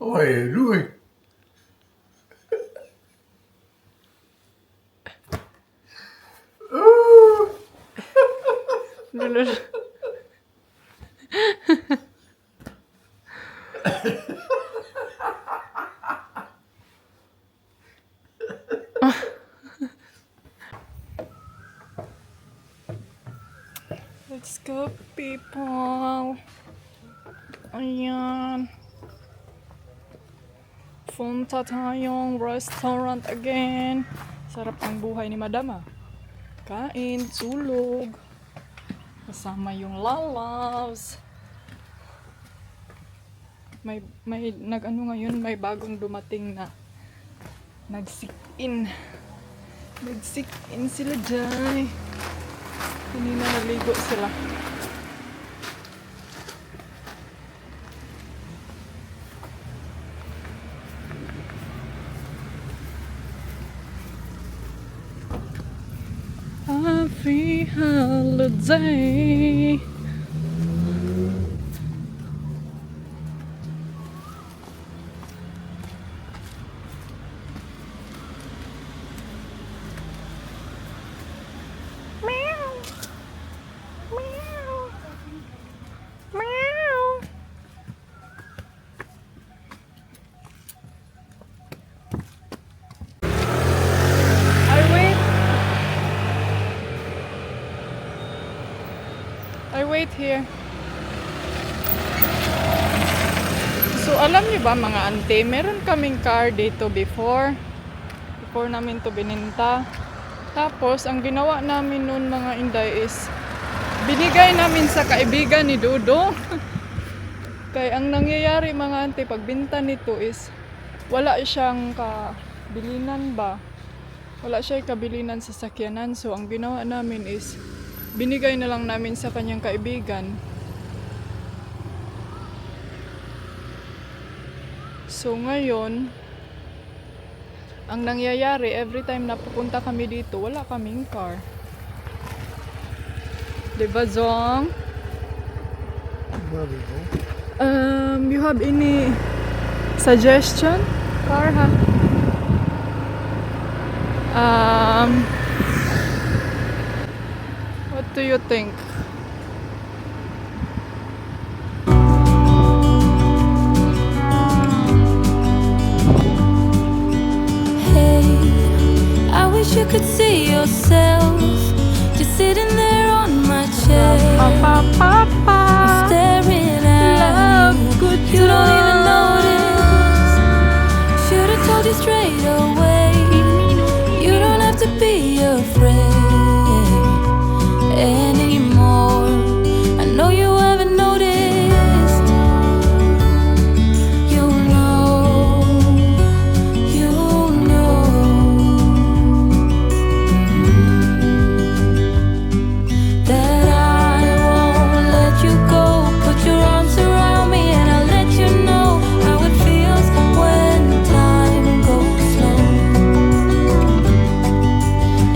What are you doing? Lulul. Let's go, people. Ayan. Punta tayong restaurant again. Sarap ang buhay ni Madam ah. Kain, tulog. Kasama yung lalavs. May nag-ano ngayon, may bagong dumating na nag-sit-in. Nag-sit-in sila dyan. Kanina naligo sila. Happy holiday. Meow. Meow. Meow. I wait here. So alam niyo ba mga ante, meron kaming car dito before namin to bininta. Tapos ang ginawa namin noon mga inday is binigay namin sa kaibigan ni Dudong. Kaya ang nangyayari mga ante pagbenta nito is wala siyang kabilinan ba? Wala siya kabilinan sa sakyanan. So ang ginawa namin is binigay na lang namin sa kanyang kaibigan. So ngayon, ang nangyayari, every time na pupunta kami dito, wala kaming car. Diba, Zong? You have any suggestion? Car, ha? What do you think? I wish you could see yourself just sitting there on my chair, staring at me. You don't even notice. Should've told you straight away. You don't have to be afraid anymore. I know you haven't noticed. You know that I won't let you go. Put your arms around me and I'll let you know how it feels when time goes slow.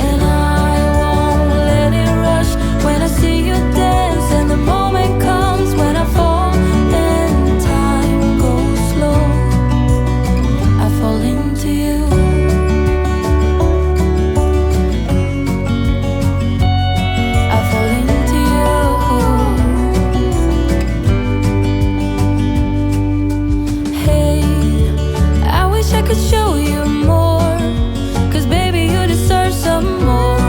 And I won't let it rush when I see you dance, and the moment comes when I fall and time goes slow. I fall into you. I fall into you. Hey, I wish I could show you more, 'cause baby you deserve some more.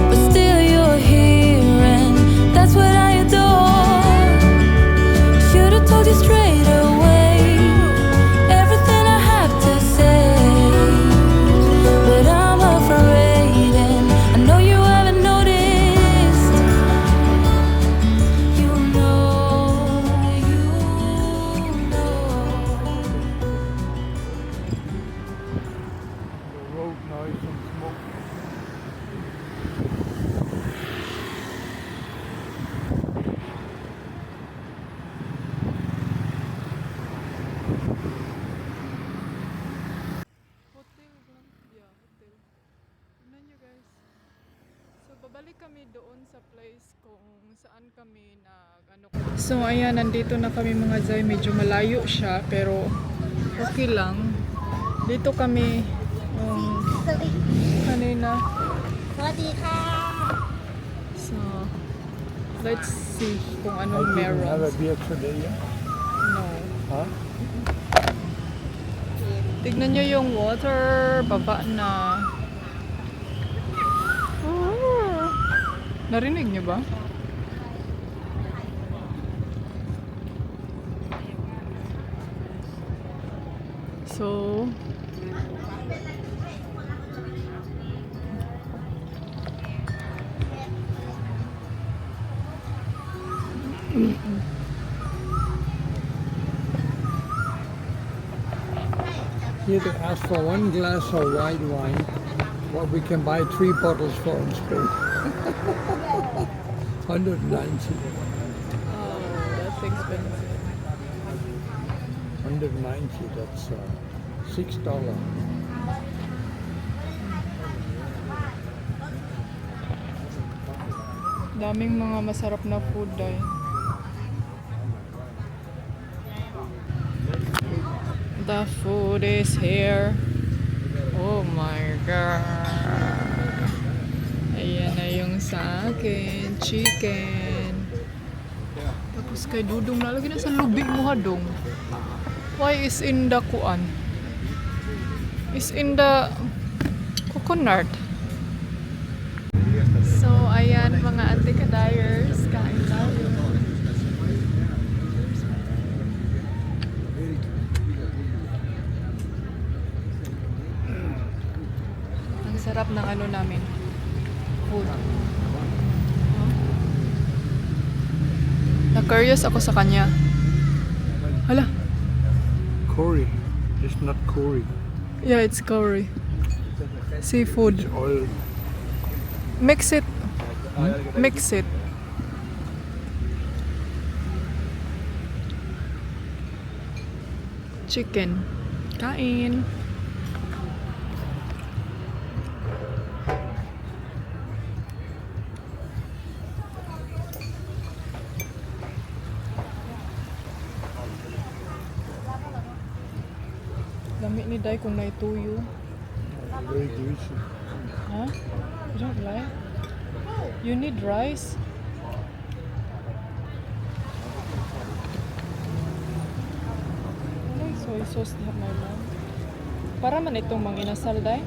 But still you're here and that's what I adore. Should've told you straight away everything I have to say, but I'm afraid and I know you haven't noticed. You know. The road noise and smoke. Hotel lang. Yeah, hotel. Tignan nyo guys. So babalik kami doon sa place kung saan kami nag So ayan, nandito na kami mga Zay. Medyo malayo siya pero okay lang. Dito kami kanina. So let's see kung anong meron. Have a beer today, yeah? No. Huh? Tignan nyo yung water. Baba na. Oh. Narinig nyo ba? So, Here they ask for 1 glass of white wine, what we can buy 3 bottles for in Spain. 190. oh, that's expensive. 190, that's $6. Daming mga masarap na food dahil. The food is here. Oh my god. Ayan na yung sa akin. Chicken. Tapos kay Dudong nalagay na sa lubi mo hadong. Why is in the kuan? Is in the coconut. So ayan mga ate kadayers. Kain tayo. Sarap ng ano namin. Food. Na-curious ako sa kanya. Hala. Curry. It's not curry. Yeah, it's curry. Seafood. It's oil. Mix it. Mix it. Chicken. Kain. Lami ni Day kung naituyo. Very juicy. Huh? You don't like? You need rice? Ano yung soy sauce diha my mom? Para man itong mga inasal Day.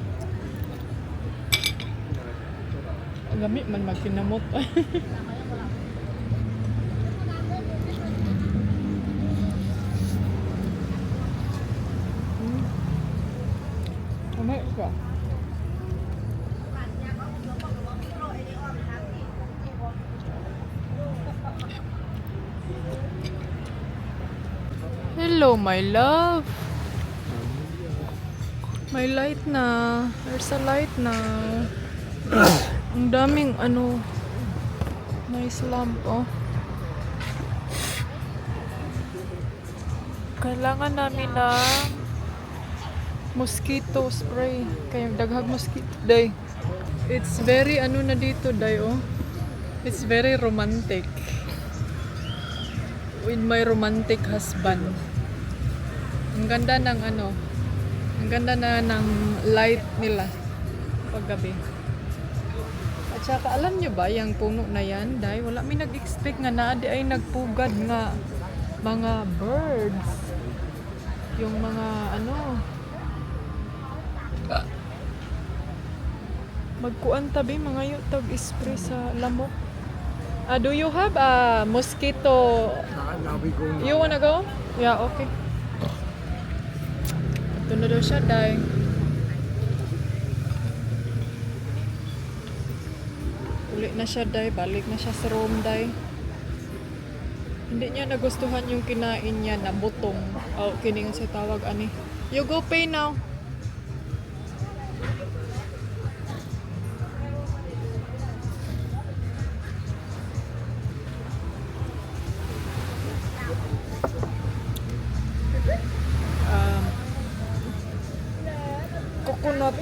Lami man magkinamot. Umay ka. Hello, my love. May light na. There's a light na. Ang daming ano. Nice lamp, oh. Kailangan namin ng mosquito spray. Kaya daghag mosquito day. It's very ano na dito day, oh. It's very romantic. With my romantic husband. Ang ganda ng ano. Ang ganda na ng light nila paggabi. At saka alam nyo ba yung puno na yan, day? Wala may nag-expect nga na di ay nagpugad nga mga birds. Yung mga ano magkuan tabi mga yutag spray sa lamok. Do you have a mosquito? Now we go now. You wanna go? Yeah, okay. Ito na daw siya, day. Uli na siya, day. Balik na siya sa room, day. Hindi niya nagustuhan yung kinain niya na butong. Oh, kining sa tawag, ani. You go pay now. Coconut.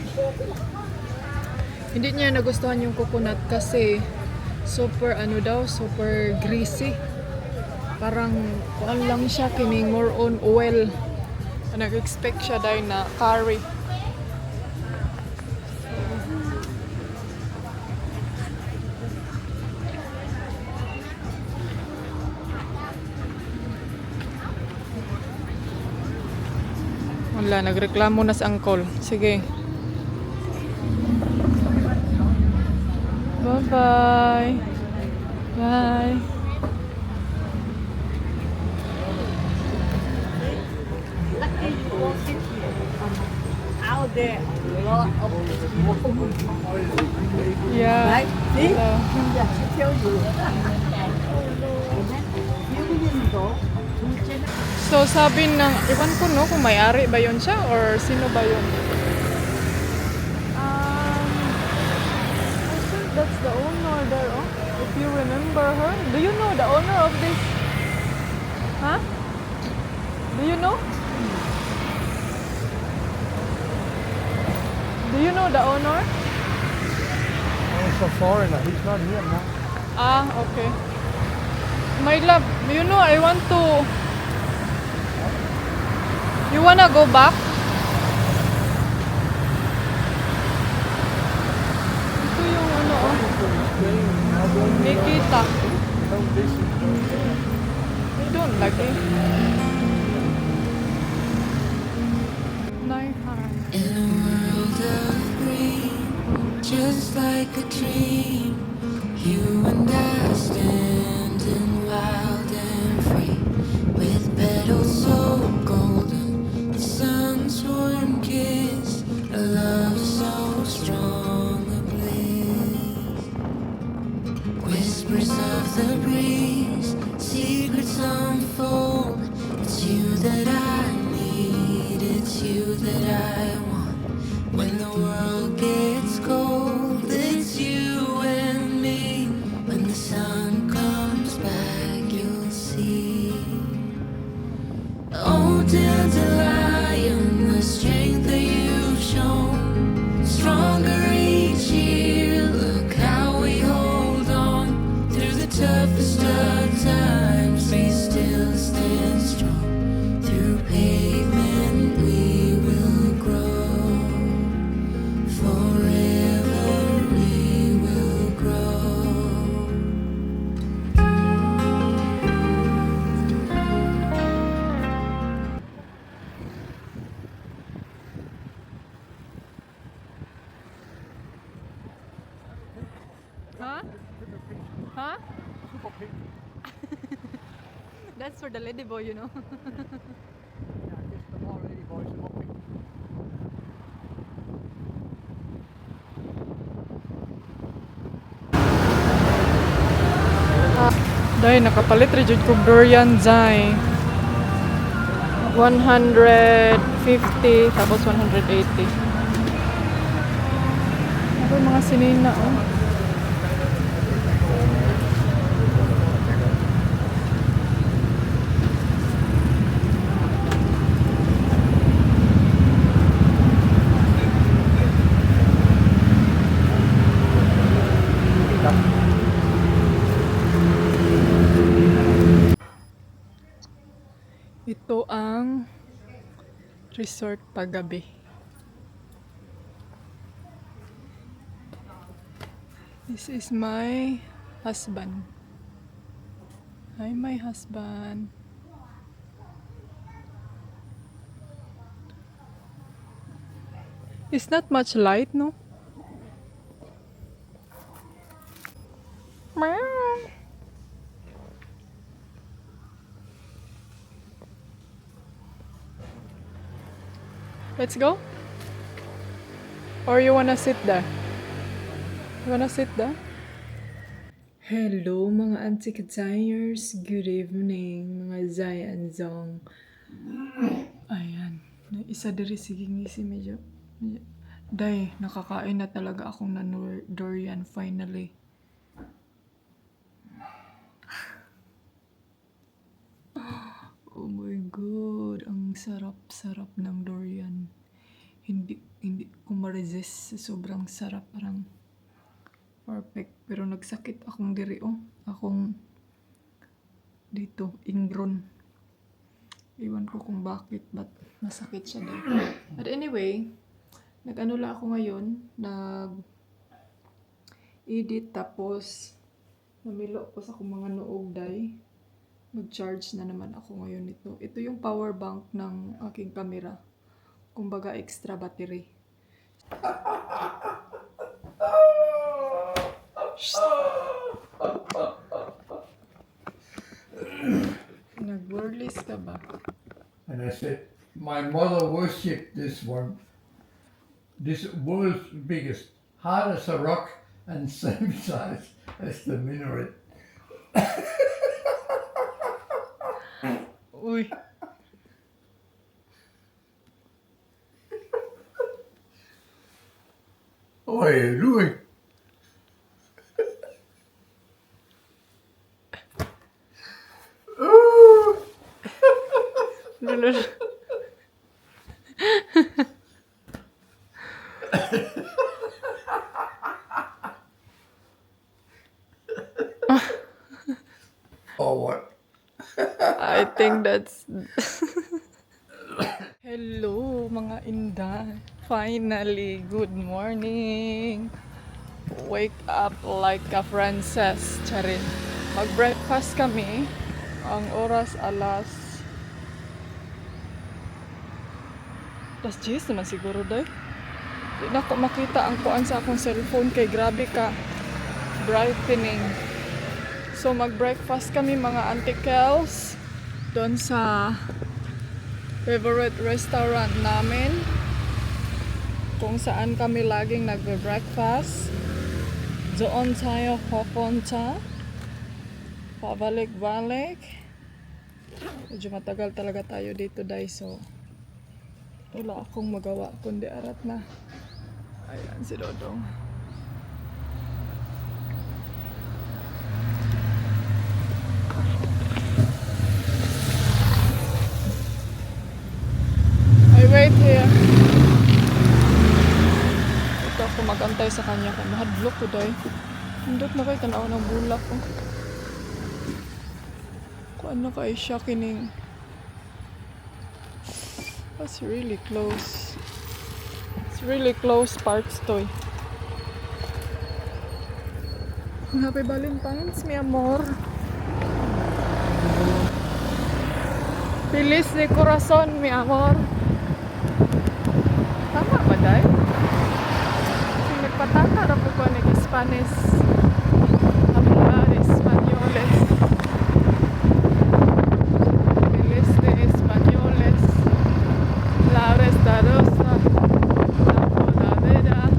Hindi niya nagustuhan yung coconut kasi super ano daw, super greasy. Parang kuan lang siya, kining more on oil. Nag-expect siya dahil na curry. Wala, nagreklamo na sa angkol. Sige. Bye-bye. Bye. Out there, a lot of Yeah. right? See? Hello. Yeah, she tell you. Million though. So sabi ng, iwan ko no kung may-ari ba yun siya or sino ba yun? I think that's the owner there, oh. If you remember her. Do you know the owner of this? Huh? Do you know? Do you know the owner? Oh, it's a foreigner. He's not here now. Ah, okay. My love, you know, I want to... You wanna go back? Ito yung ano, oh. Nikita. Don't listen to him. I don't like it. In a world of green, just like a dream, you and I standing wild and free, with petals so golden, the sun's warm kiss, a love so strong a bliss. Whispers of the breeze, secrets unfold. It's you that I need, it's you that I want. When the world gets cold, it's you and me. When the sun comes back, you'll see. Oh, dandelion, the strength that you've shown, stronger each year. Look how we hold on through the toughest of times. We still stand strong. Through pavement, we will grow. Forever, we will grow. Huh? Huh? That's for the lady boy, you know. Yeah, just the more lady boys are hopping. Dahil nakapalit rin ko durian dai. 150 tapos 180. Ako mga sinina, oh. Ito ang resort paggabi. This is my husband. Hi, my husband. It's not much light, no? Meow. Let's go? Or you wanna sit there? You wanna sit there? Hello mga anti-Katayers. Good evening mga Zay and Zong. Ayan. Isa diri sige ngisi medyo. Day, nakakain na talaga akong durian finally. Oh my God, ang sarap-sarap ng durian. Hindi ko ma-resist sa sobrang sarap. Parang perfect. Pero nagsakit akong diri, oh. Akong dito, ingron. Iwan ko kung bakit, but masakit siya dito. But anyway, nag-ano lang ako ngayon, nag-edit tapos namilo ko sa akong mga noog day. Mag-charge na naman ako ngayon nito. Ito yung power bank ng aking camera. Kumbaga extra battery. Nag-wordless ka ba? And I said, my mother worshipped this one, this world's biggest, hard as a rock and same size as the minaret. Uy. What are you doing? Lulul. Or what? I think that's... Hello, mga inday. Finally, good morning. Wake up like a princess. Charin. Mag-breakfast kami. Ang oras alas 10 naman siguro day. Di na ko makita ang kuan sa akong cellphone kay grabe ka brightening. So mag-breakfast kami mga Auntie Kels doon sa favorite restaurant namin kung saan kami laging nagbe-breakfast. Doon tayo pupunta. Pabalik-balik. Medyo matagal talaga tayo dito dahil so wala akong magawa kundi arat na. Ayan si Dodong. I wait here. Ito ako magantay sa kanya kay mahadlok ko day. Hindot na kay tanaw ng bulak ko. Kuan na kay siya kining. That's really close. It's really close parts to. Happy Valentine's, mi amor. Feliz de corazón, mi amor. Tama ba, day? Nagpataka na po ko ng Spanish. Hablar Españoles. Feliz de Españoles. La restarosa. La podadera.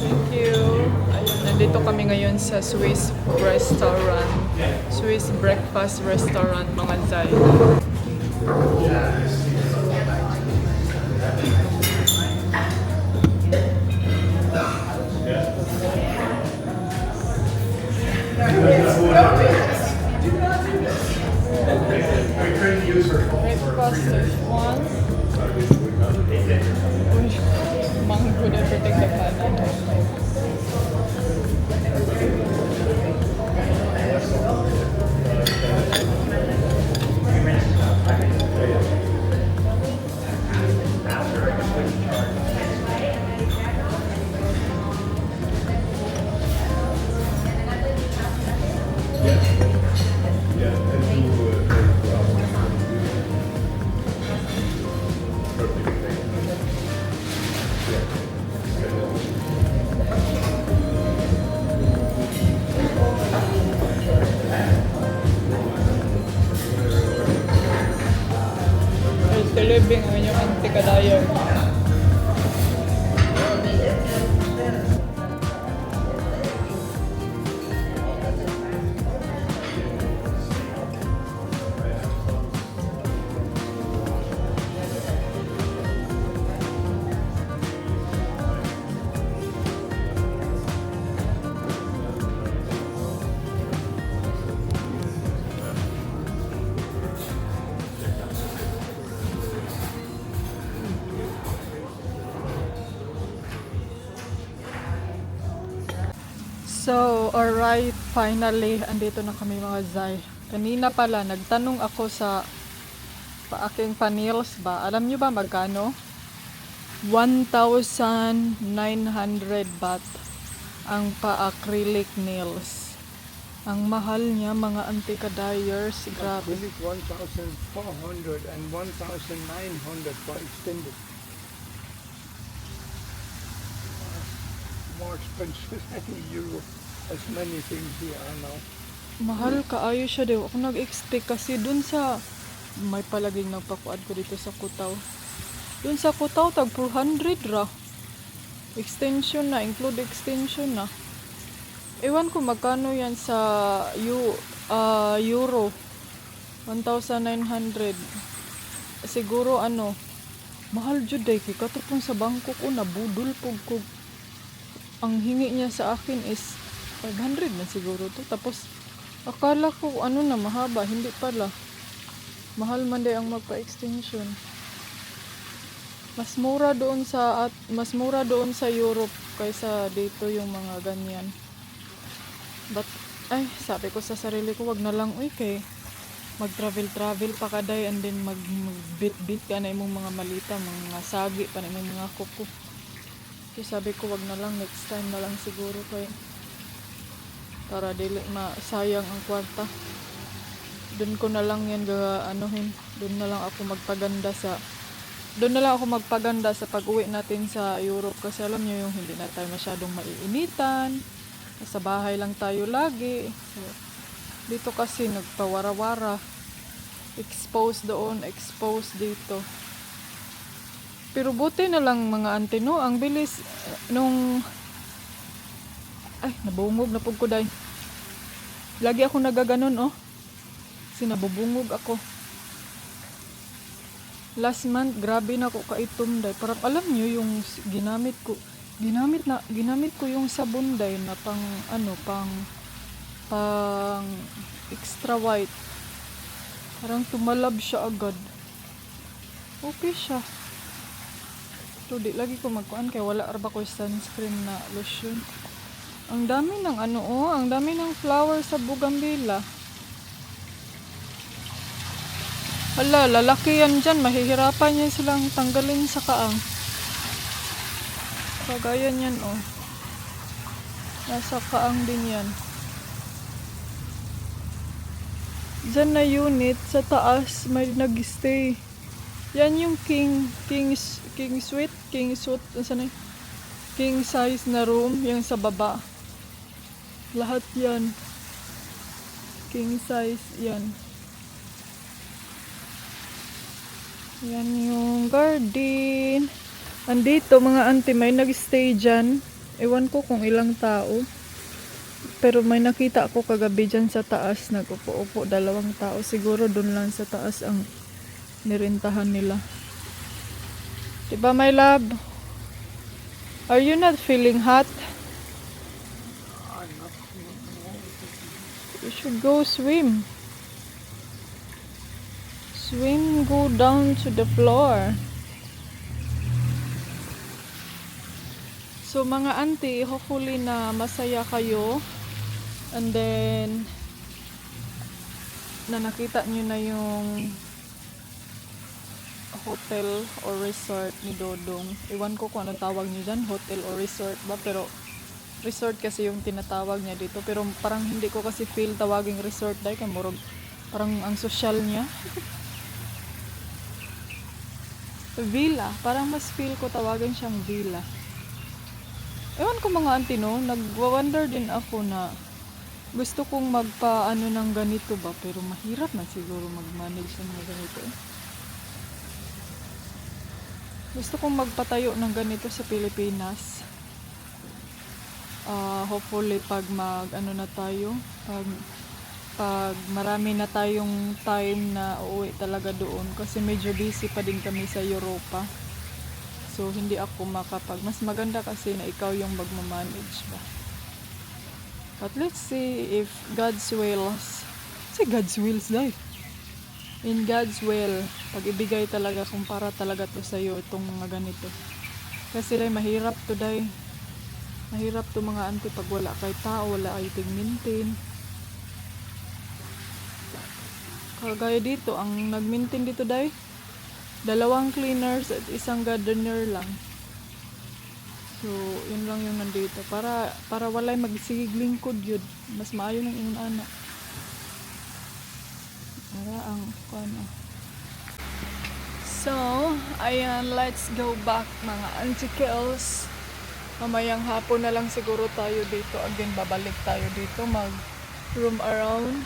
Thank you. Ayun, nandito kami ngayon sa Swiss restaurant. Swiss breakfast restaurant, mga Zay. Breakfast is one. Uy, mango na everything na kanan. Living ang inyong Auntie Kadayon. So, alright, finally, andito na kami mga Zay. Kanina pala, nagtanong ako sa aking panils ba. Alam nyo ba magkano? 1,900 baht ang pa-acrylic nails. Ang mahal niya mga antika-dyers, grabe. Acrylic 1,400 and 1,900 for extended. More expensive than in Europe, as many things here are now. Mahal kaayo siya daw. Ako nag-expect kasi dun sa may palaging nagpakuan ko dito sa Kutaw. Dun sa Kutaw tag 400 ra. Extension na, include extension na. Ewan ko magkano yan sa euro. 1,900. Siguro ano, mahal jud day kay katapon sa bangko ko nabudol pug ko. Ang hingi niya sa akin is 500 na siguro to. Tapos akala ko ano na mahaba, hindi pala. Mahal man day ang magpa-extension. Mas mura doon sa Europe kaysa dito yung mga ganyan. But ay, sabi ko sa sarili ko wag na lang kay mag-travel pa kaday and then mag-bit ka na imong mga malita, mga sagi pa na imong mga kuko. So sabi ko wag na lang, next time na lang siguro kay para dili masayang ang kwarta. Doon ko na lang yan anuhin. Doon na lang ako magpaganda sa pag-uwi natin sa Europe kasi alam niyo yung hindi na tayo masyadong maiinitan. Sa bahay lang tayo lagi. So, dito kasi nagpawara-wara. Expose doon, expose dito. Pero buti na lang mga auntie, no? Ang bilis nung ay, nabungog na pugkuday. Lagi ako nagaganon, oh. Sinabubungog ako. Last month, grabe na ako kaitom day. Parang alam nyo yung ginamit ko yung sabon day na pang extra white. Parang tumalab siya agad. Okay siya. So, di lagi ko magkuhan kaya wala arba ko sunscreen na lotion. Ang dami ng ang dami ng flower sa bougainvillea. Hala, lalaki yan dyan. Mahihirapan niya silang tanggalin sa kaang. Kagaya yan, oh. Nasa kaang din yan. Dyan na unit, sa taas, may nag-stay. Yan yung king suite, saan na? King size na room, yung sa baba. Lahat yan. King size yan. Yan yung garden. Andito mga auntie may nag-stay dyan. Ewan ko kung ilang tao. Pero may nakita ako kagabi dyan sa taas. Nag-upo-upo 2 tao. Siguro dun lang sa taas ang nirentahan nila. Diba my love? Are you not feeling hot? You should go swim. Swim, go down to the floor. So mga auntie, hopefully na masaya kayo. And then na nakita nyo na yung hotel or resort ni Dodong. Iwan ko kung ano tawag nyo dyan, hotel or resort ba? Pero resort kasi yung tinatawag niya dito. Pero parang hindi ko kasi feel tawaging resort dahil kay murag parang ang social niya. Villa. Parang mas feel ko tawagin siyang villa. Ewan ko mga auntie, no? Nag-wonder din ako na gusto kong magpa-ano ng ganito ba? Pero mahirap na siguro mag-manage ng mga ganito. Gusto kong magpatayo ng ganito sa Pilipinas. Hopefully pag mag-ano na tayo, pag marami na tayong time na uuwi talaga doon. Kasi medyo busy pa din kami sa Europa. So, hindi ako mas maganda kasi na ikaw yung magmamanage ba. But let's see if God's wills. Say God's wills, life. In God's will, pag ibigay talaga kung para talaga to sa'yo itong mga ganito. Kasi dahil mahirap to dahil. Mahirap to mga auntie pag wala kay tao, wala kay tig-maintain. Kagaya dito, ang nag-maintain dito dahil 2 cleaners at 1 gardener lang. So, yun lang yung nandito. Para walay magsigig lingkod yun. Mas maayo ng inyong anak. Para ang ano. So, ayan, let's go back mga auntie Kels. Mamayang hapon na lang siguro tayo dito. Again, babalik tayo dito. Mag room around.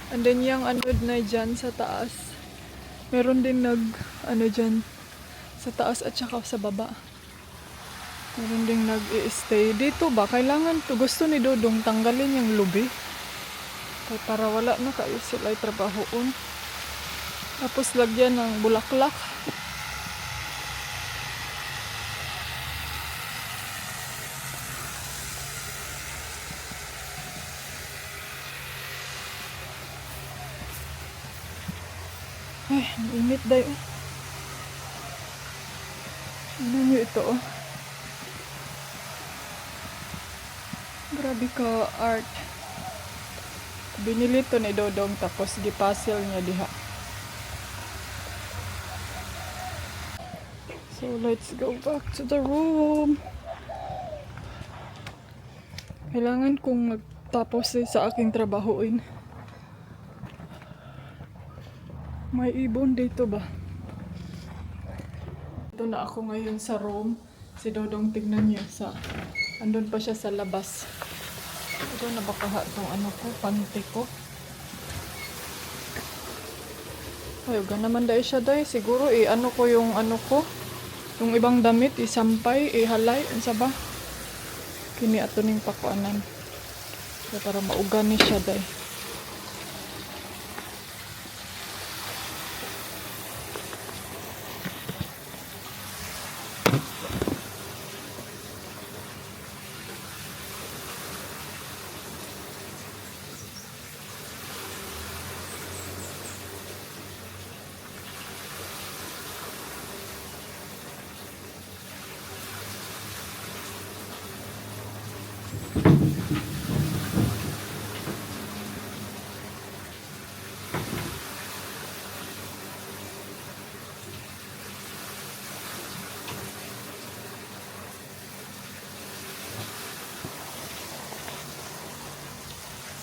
And then yung ano na dyan sa taas. Meron din dyan sa taas at saka sa baba. Meron ding nag-i-stay dito ba? Kailangan to. Gusto ni Dodong tanggalin yung lubi. Para wala na kayo sila ay trabahoon. Tapos lagyan ng bulaklak. Ay, ang init dayo. Ano nyo ito oh. Grabe ka art. Binili to ni Dodong tapos gipasil niya diha. So let's go back to the room. Kailangan kong magtapos sa aking trabahoin. May ibon dito ba? Ito na ako ngayon sa room. Si Dodong tignan niyo sa andun pa siya sa labas. Ito na baka itong ano ko, panty ko. Ay, uga naman dahil siya dahil. Siguro ano ko yung ano ko. Yung ibang damit, isampay, halay. Ano sa ba? Kini ato ning pakuanan. So, para mauga ni siya dahil.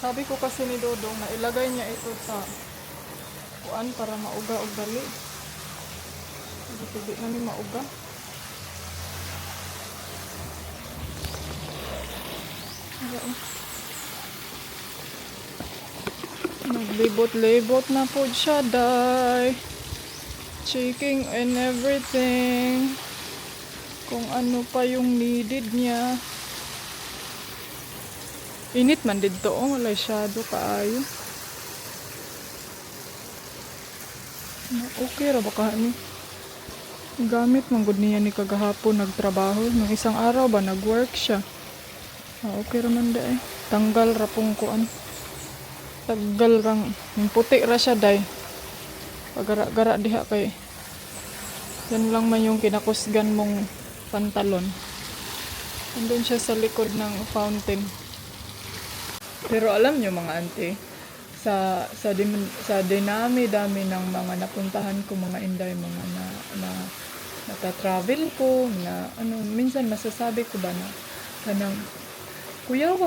Sabi ko kasi ni Dodong na ilagay niya ito sa kuan para mauga og dali. Hindi na ni mauga. Naglibot-libot na po siya, day. Checking and everything. Kung ano pa yung needed niya. Init man dito, oh, wala shadow kaayo. Okay ra baka ni. Gamit man gud niya ni kagahapon nagtrabaho, nung isang araw ba nagwork siya. Okay ra man dai. Tanggal ra pong kuan. Tanggal rang yung puti ra siya dai. Pagara-gara diha kay. Yan lang man yung kinakusgan mong pantalon. Andun siya sa likod ng fountain. Pero alam nyo mga auntie, sa dinami-dami ng mga napuntahan ko, mga inday, mga nata-travel ko, na ano, minsan masasabi ko ba na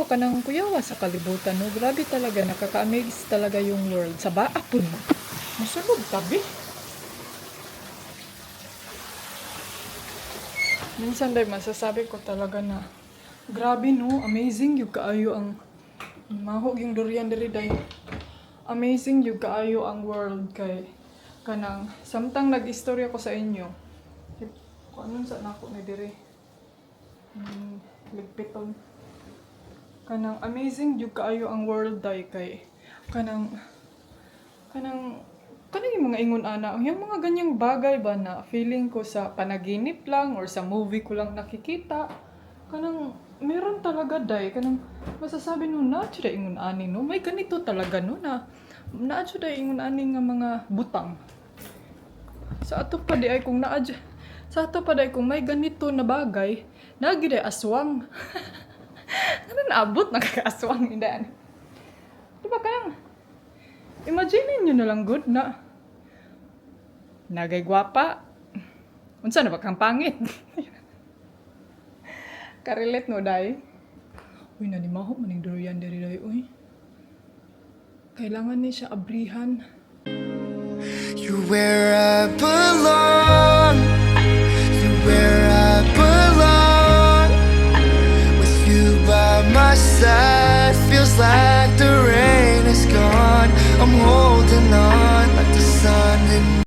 kanang kuyawa sa kalibutan, no? Grabe talaga, nakaka-amaze talaga yung world. Sa baapon mo, masunod tabi. Minsan day masasabi ko talaga na grabe no, amazing yung kaayo ang mahog yung durian diri day. Amazing yung kaayo ang world kay kanang samtang nag-istorya ko sa inyo. Kung anong sa nako ni diri. Ligpiton. Kanang amazing yung kaayo ang world day kay kanang yung mga ingon ana, yung mga ganyang bagay ba na feeling ko sa panaginip lang or sa movie ko lang nakikita. Kanang meron talaga day kanang masasabi no na jud ingon ani no may ganito talaga no na jud ingon ani nga mga butang sa ato pa di ay kung may ganito na bagay nagi day aswang Ano naabot na kakaaswang indan? Diba kanang, imagine nyo na lang good na nagay gwapa. Unsa na ba kang pangit? Karelate no, day? Uy, nanimaho maning durian diri day, uy. Kailangan ni siya abrihan. You're where I belong.